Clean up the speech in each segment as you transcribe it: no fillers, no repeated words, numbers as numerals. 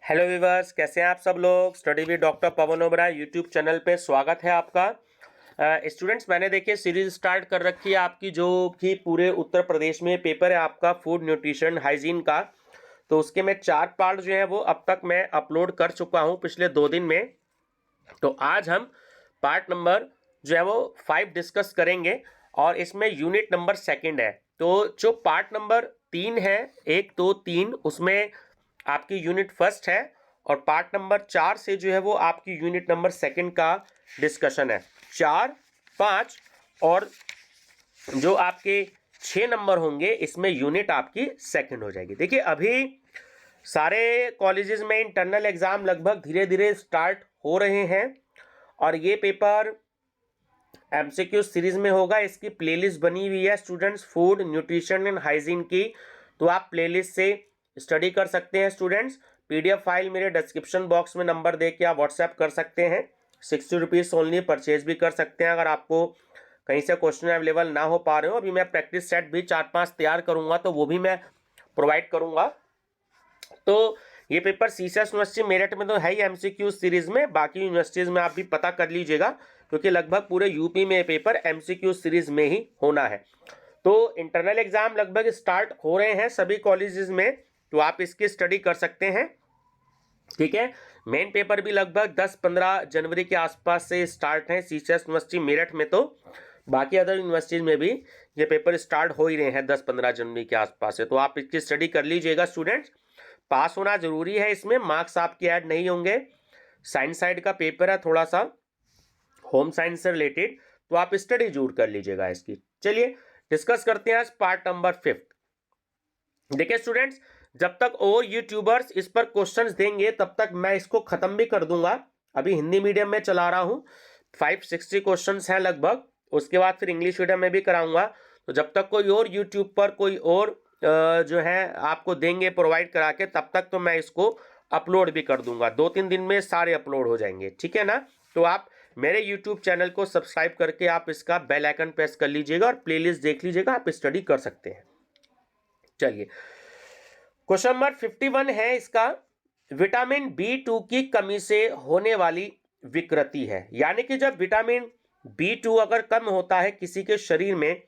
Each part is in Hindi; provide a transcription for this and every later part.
हेलो व्यूवर्स, कैसे हैं आप सब लोग। Study with doctor Pawan Oberoi YouTube channel पे स्वागत है आपका। स्टूडेंट्स, मैंने देखिए सीरीज स्टार्ट कर रखी है आपकी, जो कि पूरे उत्तर प्रदेश में पेपर है आपका फूड न्यूट्रिशन हाइजीन का। तो उसके मैं 4 पार्ट जो है वो अब तक मैं अपलोड कर चुका हूँ पिछले 2 दिन में। तो आज हम पार्ट नंबर जो है वो 5 डिस्कस करेंगे और इसमें यूनिट नंबर 2 है। तो जो पार्ट नंबर 3 है, 1 2 3, उसमें आपकी यूनिट 1 है और पार्ट नंबर 4 से जो है वो आपकी यूनिट नंबर 2 का डिस्कशन है। 4, 5 और जो आपके 6 नंबर होंगे इसमें यूनिट आपकी 2 हो जाएगी। देखिए, अभी सारे कॉलेजेस में इंटरनल एग्जाम लगभग धीरे धीरे स्टार्ट हो रहे हैं और ये पेपर एमसीक्यू सीरीज में होगा। इसकी प्लेलिस्ट बनी हुई है students, food nutrition and hygiene की, तो आप प्लेलिस्ट से स्टडी कर सकते हैं स्टूडेंट्स। पीडीएफ फाइल मेरे डिस्क्रिप्शन बॉक्स में नंबर दे के आप व्हाट्सएप कर सकते हैं। 60 रुपीज़ ओनली, परचेज भी कर सकते हैं। अगर आपको कहीं से क्वेश्चन अवेलेबल ना हो पा रहे हो, अभी मैं प्रैक्टिस सेट भी 4-5 तैयार करूंगा तो वो भी मैं प्रोवाइड करूंगा। तो ये पेपर सीसीएस यूनिवर्सिटी मेरठ में तो है ही एमसीक्यू सीरीज में, बाकी यूनिवर्सिटीज में आप भी पता कर लीजिएगा क्योंकि लगभग पूरे यूपी में ये पेपर एमसीक्यू सीरीज में ही होना है। तो इंटरनल एग्जाम लगभग स्टार्ट हो रहे हैं सभी कॉलेजेस में, तो आप इसकी स्टडी कर सकते हैं। ठीक है, मेन पेपर भी लगभग 10-15 जनवरी के आसपास से स्टार्ट है सीसीएस यूनिवर्सिटी मेरठ में, तो बाकी अदर यूनिवर्सिटीज में भी ये पेपर स्टार्ट हो ही रहे हैं 10-15 जनवरी के आसपास से। तो आप इसकी स्टडी कर लीजिएगा स्टूडेंट्स। पास होना जरूरी है, इसमें मार्क्स आपके ऐड नहीं होंगे। साइंस साइड का पेपर है, थोड़ा सा होम साइंस से रिलेटेड, तो आप स्टडी जरूर कर लीजिएगा इसकी। चलिए डिस्कस करते हैं आज पार्ट नंबर 5। देखिए स्टूडेंट्स, जब तक और यूट्यूबर्स इस पर क्वेश्चंस देंगे तब तक मैं इसको खत्म भी कर दूंगा। अभी हिंदी मीडियम में चला रहा हूं, 560 क्वेश्चंस हैं लगभग, उसके बाद फिर इंग्लिश मीडियम में भी कराऊंगा। तो जब तक कोई और यूट्यूब पर कोई और जो है आपको देंगे प्रोवाइड करा के, तब तक तो मैं इसको अपलोड भी कर दूंगा। 2-3 दिन में सारे अपलोड हो जाएंगे, ठीक है ना। तो आप मेरे यूट्यूब चैनल को सब्सक्राइब करके आप इसका बेल आइकन प्रेस कर लीजिएगा और प्लेलिस्ट देख लीजिएगा, आप स्टडी कर सकते हैं। चलिए, क्वेश्चन नंबर 51 है इसका, विटामिन B2 की कमी से होने वाली विकृति है। यानी कि जब विटामिन B2 अगर कम होता है किसी के शरीर में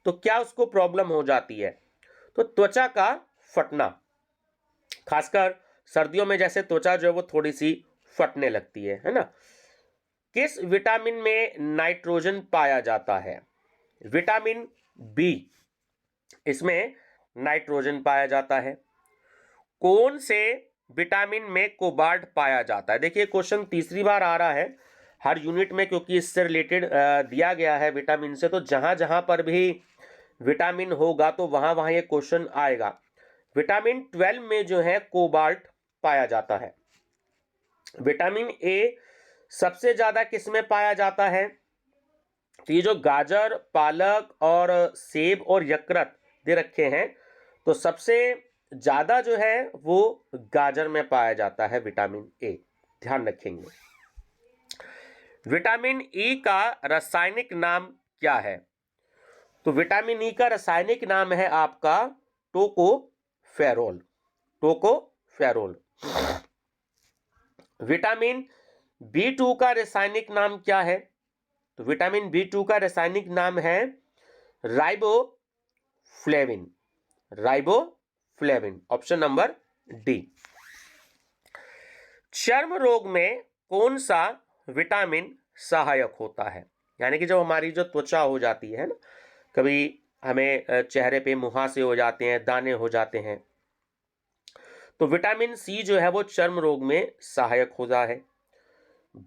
तो क्या उसको प्रॉब्लम हो जाती है। तो त्वचा का फटना, खासकर सर्दियों में जैसे त्वचा जो है वो थोड़ी सी फटने लगती है ना। किस विटामिन में नाइट्रोजन पाया जाता है। विटामिन B, इसमें नाइट्रोजन पाया जाता है। कौन से विटामिन में कोबाल्ट पाया जाता है। देखिए क्वेश्चन तीसरी बार आ रहा है हर यूनिट में, क्योंकि इससे रिलेटेड दिया गया है विटामिन से, तो जहां जहां पर भी विटामिन होगा तो वहां वहां ये क्वेश्चन आएगा। विटामिन 12 में जो है कोबाल्ट पाया जाता है। विटामिन ए सबसे ज्यादा किस में पाया जाता है। तो ये जो गाजर, पालक और सेब और यकृत दे रखे हैं, तो सबसे ज्यादा जो है वो गाजर में पाया जाता है विटामिन ए, ध्यान रखेंगे। विटामिन ई का रासायनिक नाम क्या है। तो विटामिन ई का रासायनिक नाम है आपका टोकोफेरोल। टोकोफेरोल। विटामिन B2 का रासायनिक नाम क्या है। तो विटामिन B2 का रासायनिक नाम है riboflavin. Riboflavin, option number D. चर्म रोग में कौन सा विटामिन सहायक होता है। यानी कि जब हमारी जो त्वचा हो जाती है ना, कभी हमें चेहरे पे मुहासे हो जाते हैं, दाने हो जाते हैं, तो विटामिन सी जो है वो चर्म रोग में सहायक होता है।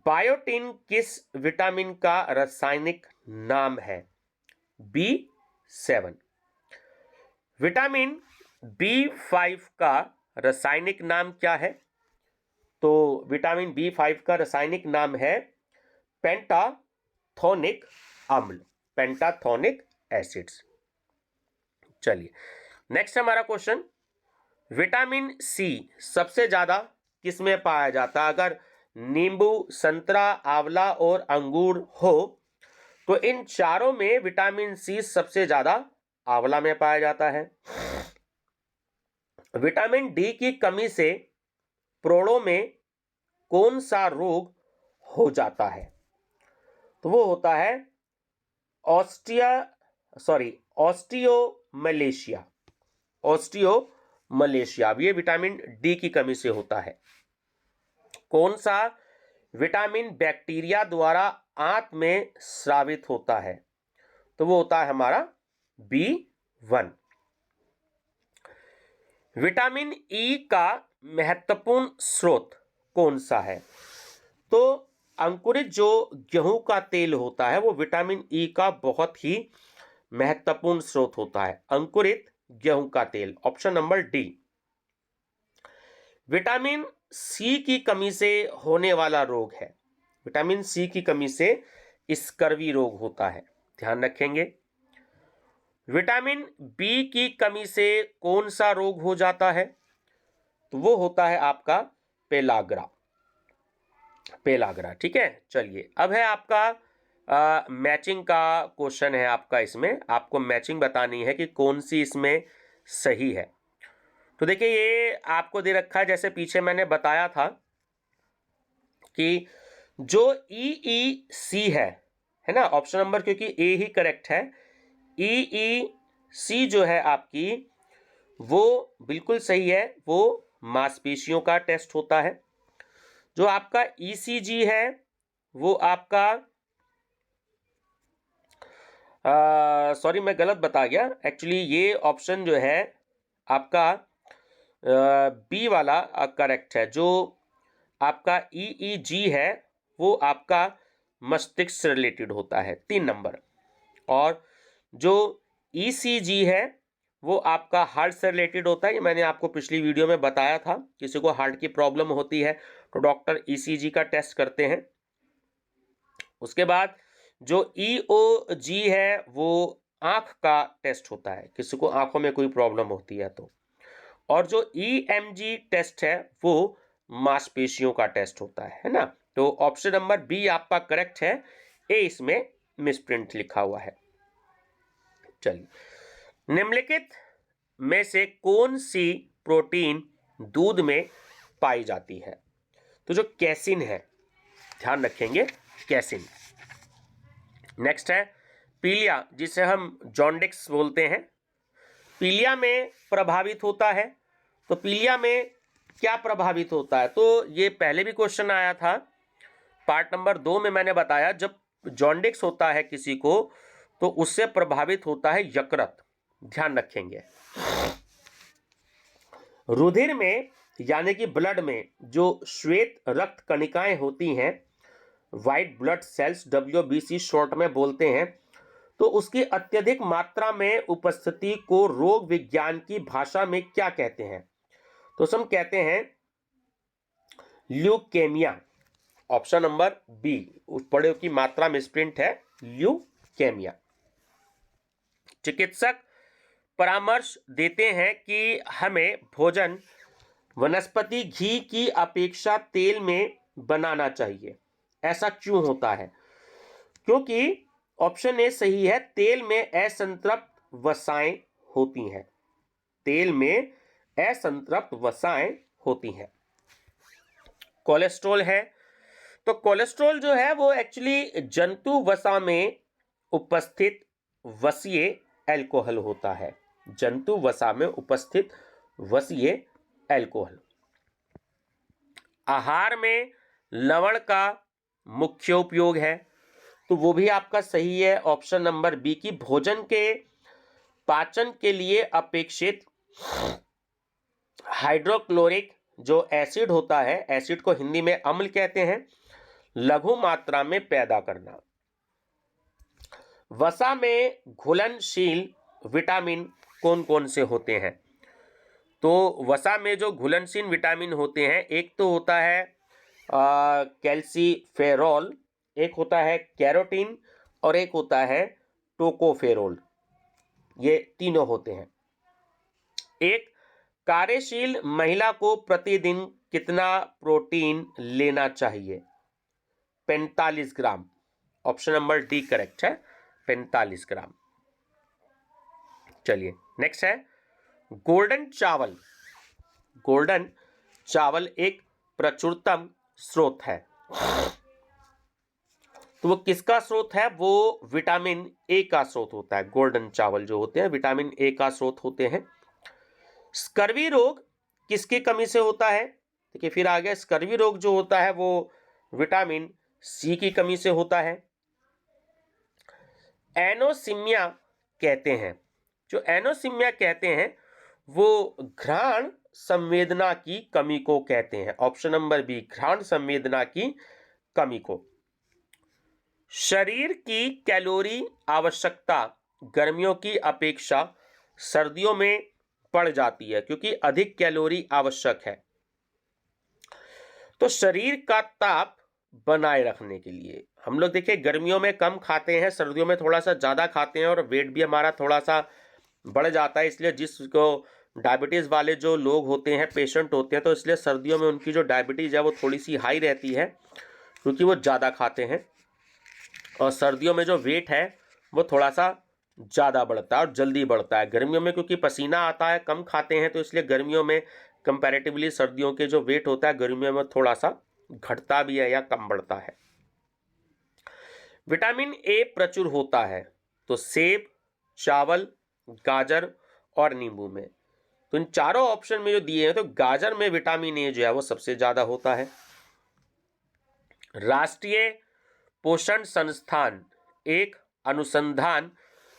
बायोटिन किस विटामिन का रासायनिक नाम है। B7। विटामिन B5 का रासायनिक नाम क्या है। तो विटामिन B5 का रासायनिक नाम है पेंटाथोनिक अम्ल, पेंटाथोनिक एसिड्स। चलिए नेक्स्ट हमारा क्वेश्चन, विटामिन सी सबसे ज्यादा किस में पाया जाता है। अगर नींबू, संतरा, आंवला और अंगूर हो तो इन चारों में विटामिन सी सबसे ज्यादा आंवला में पाया जाता है। विटामिन डी की कमी से प्रौढ़ों में कौन सा रोग हो जाता है? तो वो होता है ऑस्टियोमलेशिया। ऑस्टियोमलेशिया ये विटामिन डी की कमी से होता है। कौन सा विटामिन बैक्टीरिया द्वारा आंत में स्रावित होता है? तो वो होता है हमारा B1। विटामिन ई का महत्वपूर्ण स्रोत कौन सा है? तो अंकुरित जो गेहूं का तेल होता है वो विटामिन ई का बहुत ही महत्वपूर्ण स्रोत होता है, अंकुरित गेहूं का तेल, option number D. Vitamin C की कमी से होने वाला रोग है, विटामिन सी की कमी से स्कर्वी रोग होता है, ध्यान रखेंगे। विटामिन बी की कमी से कौन सा रोग हो जाता है? तो वो होता है आपका पेलाग्रा, पेलाग्रा, ठीक है। चलिए अब है आपका मैचिंग का क्वेश्चन है आपका, इसमें आपको मैचिंग बतानी है कि कौन सी इसमें सही है। तो देखिए ये आपको दे रखा है, जैसे पीछे मैंने बताया था कि जो ई सी है ना, ऑप्शन नंबर क्योंकि ए ही करेक्ट है, ई सी जो है आपकी वो बिल्कुल सही है, वो मांसपेशियों का टेस्ट होता है। जो आपका ईसीजी है वो आपका सॉरी मैं गलत बता गया, एक्चुअली ये ऑप्शन जो है आपका बी वाला करेक्ट है। जो आपका ईईजी है वो आपका मस्तिष्क से रिलेटेड होता है, 3 नंबर। और जो ईसीजी है वो आपका हार्ट से रिलेटेड होता है, ये मैंने आपको पिछली वीडियो में बताया था। किसी को हार्ट की प्रॉब्लम होती है तो डॉक्टर ईसीजी का टेस्ट करते हैं। उसके बाद जो ईओजी है वो आंख का टेस्ट होता है, किसी को आंखों में कोई प्रॉब्लम होती है तो। और जो ईएमजी टेस्ट है वो मांसपेशियों का टेस्ट होता है ना। तो ऑप्शन नंबर बी आपका करेक्ट है, ए इसमें मिसप्रिंट लिखा हुआ है। चलिए निम्नलिखित में से कौन सी प्रोटीन दूध में पाई जाती है? तो जो कैसिन है, ध्यान रखेंगे कैसिन। नेक्स्ट है पीलिया, जिसे हम जॉन्डिस बोलते हैं, पीलिया में प्रभावित होता है। तो पीलिया में क्या प्रभावित होता है? तो ये पहले भी क्वेश्चन आया था, पार्ट नंबर 2 में मैंने बताया, जब जॉन्डिस होता है किसी को तो उससे प्रभावित होता है यकृत, ध्यान रखेंगे। रुधिर में यानी कि ब्लड में जो श्वेत रक्त कणिकाएं होती हैं, white blood cells, WBC short में बोलते हैं, तो उसकी अत्यधिक मात्रा में उपस्थिति को रोग विज्ञान की भाषा में क्या कहते हैं? तो हम कहते हैं ल्यूकेमिया, ऑप्शन नंबर बी, उस पड़े की मात्रा में स्प्रिंट है ल्यूकेमिया। चिकित्सक परामर्श देते हैं कि हमें भोजन वनस्पति घी की अपेक्षा तेल में बनाना चाहिए, ऐसा क्यों होता है? क्योंकि ऑप्शन ए सही है, तेल में असंतृप्त वसाएं होती हैं, तेल में असंतृप्त वसाएं होती हैं। कोलेस्ट्रॉल है, तो कोलेस्ट्रॉल जो है वो एक्चुअली जंतु वसा में उपस्थित वसीय अल्कोहल होता है, जंतु वसा में उपस्थित वसीय अल्कोहल। आहार में लवण का मुख्य उपयोग है, तो वो भी आपका सही है, ऑप्शन नंबर बी की भोजन के पाचन के लिए अपेक्षित हाइड्रोक्लोरिक जो एसिड होता है, एसिड को हिंदी में अम्ल कहते हैं, लघु मात्रा में पैदा करना। वसा में घुलनशील विटामिन कौन कौन से होते हैं? तो वसा में जो घुलनशील विटामिन होते हैं, एक तो होता है कैल्सीफेरॉल, एक होता है कैरोटीन और एक होता है टोकोफेरोल, ये तीनों होते हैं। एक कार्यशील महिला को प्रतिदिन कितना प्रोटीन लेना चाहिए? 45 ग्राम, ऑप्शन नंबर डी करेक्ट है, 45 ग्राम। चलिए नेक्स्ट है गोल्डन चावल। गोल्डन चावल एक प्रचुरतम स्रोत है। तो वो किसका स्रोत है? वो विटामिन ए का स्रोत होता है। गोल्डन चावल जो होते हैं विटामिन ए का स्रोत होते हैं। स्कर्वी रोग किसकी कमी से होता है? देखिए फिर आ गया, स्कर्वी रोग जो होता है वो विटामिन सी की कमी से होता है। एनोसिमिया कहते हैं, जो एनोसिमिया कहते हैं वो घ्राण संवेदना की कमी को कहते हैं। ऑप्शन नंबर बी, घ्राण संवेदना की कमी को। शरीर की कैलोरी आवश्यकता गर्मियों की अपेक्षा सर्दियों में पड़ जाती है क्योंकि अधिक कैलोरी आवश्यक है। तो शरीर का ताप बनाए रखने के लिए हम लोग देखिए गर्मियों में कम खाते हैं, सर्दियों में थोड़ा सा ज़्यादा खाते हैं और वेट भी हमारा थोड़ा सा बढ़ जाता है। इसलिए जिसको डायबिटीज़ वाले जो लोग होते हैं, पेशेंट होते हैं, तो इसलिए सर्दियों में उनकी जो डायबिटीज़ है वो थोड़ी सी हाई रहती है क्योंकि वो ज़्यादा खाते हैं। और सर्दियों में जो वेट है वो थोड़ा सा ज़्यादा बढ़ता है और जल्दी बढ़ता है। गर्मियों में क्योंकि पसीना आता है, कम खाते हैं, तो इसलिए गर्मियों में कंपैरेटिवली सर्दियों के जो वेट होता है गर्मियों में थोड़ा सा घटता भी है या कम बढ़ता है। विटामिन ए प्रचुर होता है तो सेब, चावल, गाजर और नींबू में। तो इन चारों ऑप्शन में जो दिए हैं तो गाजर में विटामिन ए जो है वो सबसे ज़्यादा होता है। राष्ट्रीय पोषण संस्थान एक अनुसंधान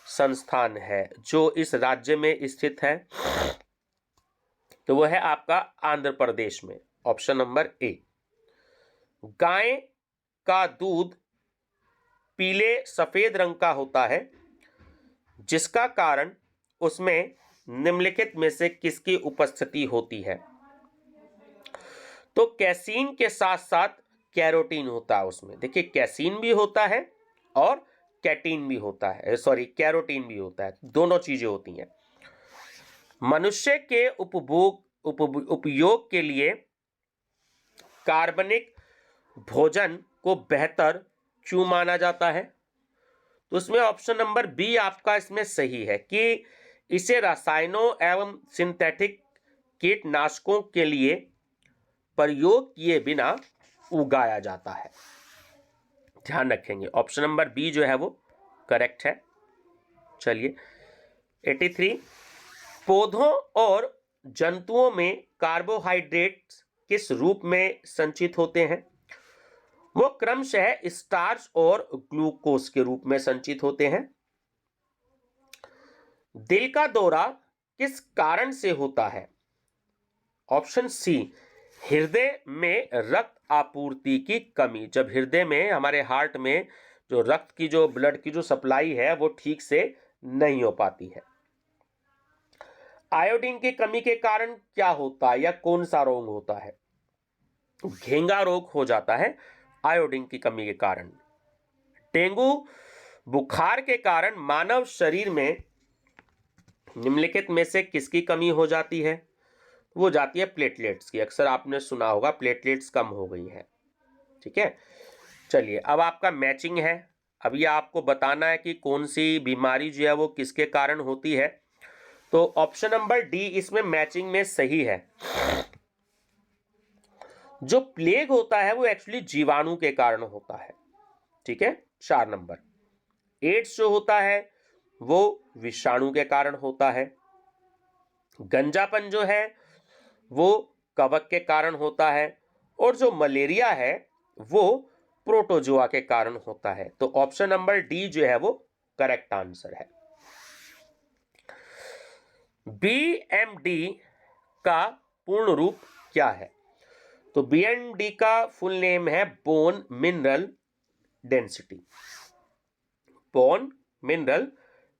संस्थान है जो इस राज्य में स्थित है, तो वो है आपका आंध्र प्रदेश में। Option number A. गाय का दूध पीले सफेद रंग का होता है जिसका कारण उसमें निम्नलिखित में से किसकी उपस्थिति होती है? तो कैसीन के साथ साथ कैरोटीन होता है उसमें। देखिए कैसीन भी होता है और कैटीन भी होता है, सॉरी कैरोटीन भी होता है, दोनों चीजें होती हैं। मनुष्य के उपयोग के लिए कार्बनिक भोजन को बेहतर क्यों माना जाता है? तो उसमें ऑप्शन नंबर बी आपका इसमें सही है कि इसे रसायनों एवं सिंथेटिक कीटनाशकों के लिए प्रयोग किए बिना उगाया जाता है। ध्यान रखेंगे, ऑप्शन नंबर बी जो है वो करेक्ट है। चलिए 83, पौधों और जंतुओं में कार्बोहाइड्रेट्स किस रूप में संचित होते हैं? वो क्रमशः स्टार्च और ग्लूकोज के रूप में संचित होते हैं। दिल का दौरा किस कारण से होता है? ऑप्शन सी, हृदय में रक्त आपूर्ति की कमी। जब हृदय में, हमारे हार्ट में जो रक्त की, जो ब्लड की जो सप्लाई है वो ठीक से नहीं हो पाती है। आयोडीन की कमी के कारण क्या होता है या कौन सा रोग होता है? घेंगा रोग हो जाता है आयोडीन की कमी के कारण। डेंगू बुखार के कारण मानव शरीर में निम्नलिखित में से किसकी कमी हो जाती है? वो जाती है प्लेटलेट्स की। अक्सर आपने सुना होगा प्लेटलेट्स कम हो गई है। ठीक है, चलिए अब आपका मैचिंग है। अब ये आपको बताना है कि कौन सी बीमारी जो है वो किसके कारण होती है। तो ऑप्शन नंबर डी इसमें मैचिंग में सही है। जो प्लेग होता है वो एक्चुअली जीवाणु के कारण होता है। ठीक है, 4 नंबर। एड्स जो होता है वो विषाणु के कारण होता है। गंजापन जो है वो कवक के कारण होता है और जो मलेरिया है वो प्रोटोजोआ के कारण होता है। तो ऑप्शन नंबर डी जो है वो करेक्ट आंसर है। बीएमडी का पूर्ण रूप क्या है? तो बीएमडी का फुल नेम है bone mineral density. Bone mineral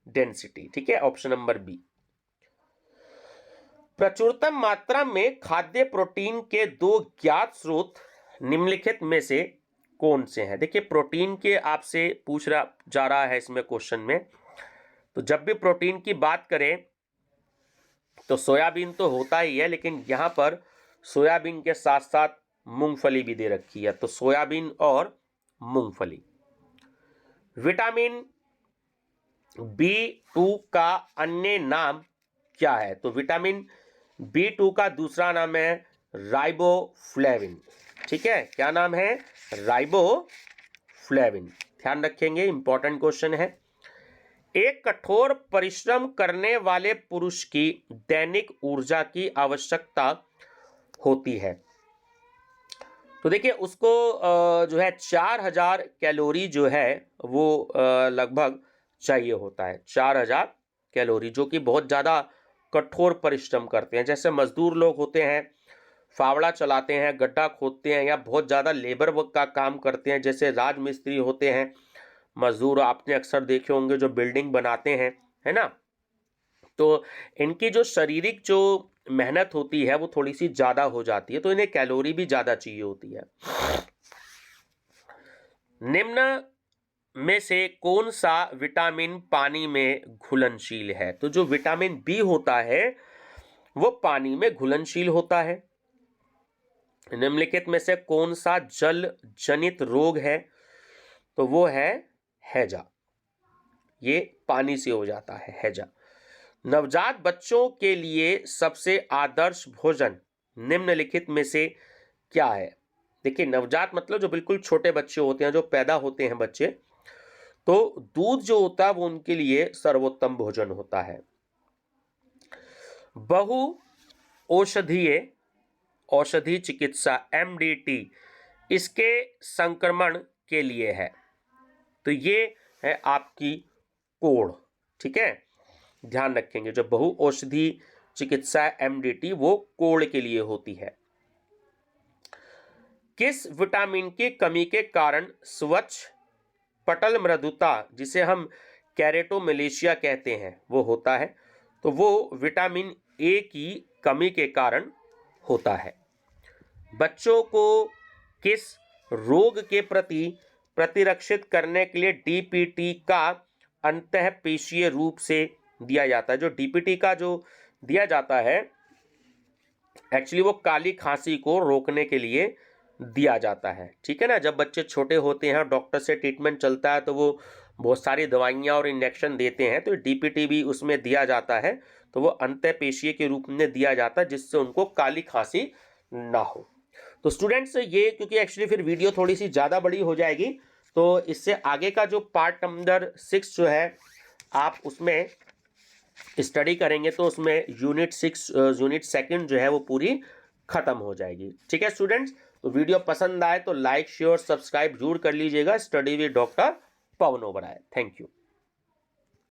density. ठीक है, ऑप्शन नंबर बी। प्रचुरतम मात्रा में खाद्य प्रोटीन के 2 ज्ञात स्रोत निम्नलिखित में से कौन से हैं? देखिए प्रोटीन के आपसे पूछ रहा जा रहा है इसमें क्वेश्चन में। तो जब भी प्रोटीन की बात करें तो सोयाबीन तो होता ही है, लेकिन यहां पर सोयाबीन के साथ साथ मूंगफली भी दे रखी है। तो सोयाबीन और मूंगफली। विटामिन B2 का अन्य नाम क्या है? तो विटामिन B2 का दूसरा नाम है राइबोफ्लेविन। ठीक है, क्या नाम है? राइबोफ्लेविन। ध्यान रखेंगे, इंपॉर्टेंट क्वेश्चन है। एक कठोर परिश्रम करने वाले पुरुष की दैनिक ऊर्जा की आवश्यकता होती है। तो देखिए उसको जो है 4000 कैलोरी जो है वो लगभग चाहिए होता है। 4000 कैलोरी, जो कि बहुत ज़्यादा कठोर परिश्रम करते हैं। जैसे मजदूर लोग होते हैं, फावड़ा चलाते हैं, गड्ढा खोदते हैं, या बहुत ज़्यादा लेबर वर्क का काम करते हैं। जैसे राजमिस्त्री होते हैं, मजदूर आपने अक्सर देखे होंगे जो बिल्डिंग बनाते हैं, है ना। तो इनकी जो शारीरिक जो मेहनत होती है वो थोड़ी सी ज़्यादा हो जाती है, तो इन्हें कैलोरी भी ज़्यादा चाहिए होती है। निम्न में से कौन सा विटामिन पानी में घुलनशील है? तो जो विटामिन बी होता है वो पानी में घुलनशील होता है। निम्नलिखित में से कौन सा जल जनित रोग है? तो वो है हैजा। ये पानी से हो जाता है, हैजा। नवजात बच्चों के लिए सबसे आदर्श भोजन निम्नलिखित में से क्या है? देखिए नवजात मतलब जो बिल्कुल छोटे बच्चे होते हैं, जो पैदा होते हैं बच्चे, तो दूध जो होता है वो उनके लिए सर्वोत्तम भोजन होता है। बहु औषधि चिकित्सा MDT इसके संक्रमण के लिए है। तो ये है आपकी कोढ़। ठीक है, ध्यान रखेंगे, जो बहु औषधि चिकित्सा MDT वो कोढ़ के लिए होती है। किस विटामिन की कमी के कारण स्वच्छ पटल मृदुता, जिसे हम कैरेटोमेलेशिया कहते हैं, वो होता है? तो वो विटामिन ए की कमी के कारण होता है। बच्चों को किस रोग के प्रति प्रतिरक्षित करने के लिए DPT का अंतःपेशीय रूप से दिया जाता है? जो DPT का जो दिया जाता है एक्चुअली वो काली खांसी को रोकने के लिए दिया जाता है। ठीक है ना, जब बच्चे छोटे होते हैं डॉक्टर से ट्रीटमेंट चलता है तो वो बहुत सारी दवाइयाँ और इंजेक्शन देते हैं, तो DPT भी उसमें दिया जाता है। तो वो अंतःपेशीय के रूप में दिया जाता है जिससे उनको काली खांसी ना हो। तो स्टूडेंट्स ये, क्योंकि एक्चुअली फिर वीडियो थोड़ी सी ज़्यादा बड़ी हो जाएगी, तो इससे आगे का जो पार्ट नंबर 6 जो है आप उसमें स्टडी करेंगे, तो उसमें यूनिट 2 जो है वो पूरी खत्म हो जाएगी। ठीक है स्टूडेंट्स, तो वीडियो पसंद आए तो लाइक शेयर सब्सक्राइब जरूर कर लीजिएगा। Study with doctor Pawan Oberoi. Thank you.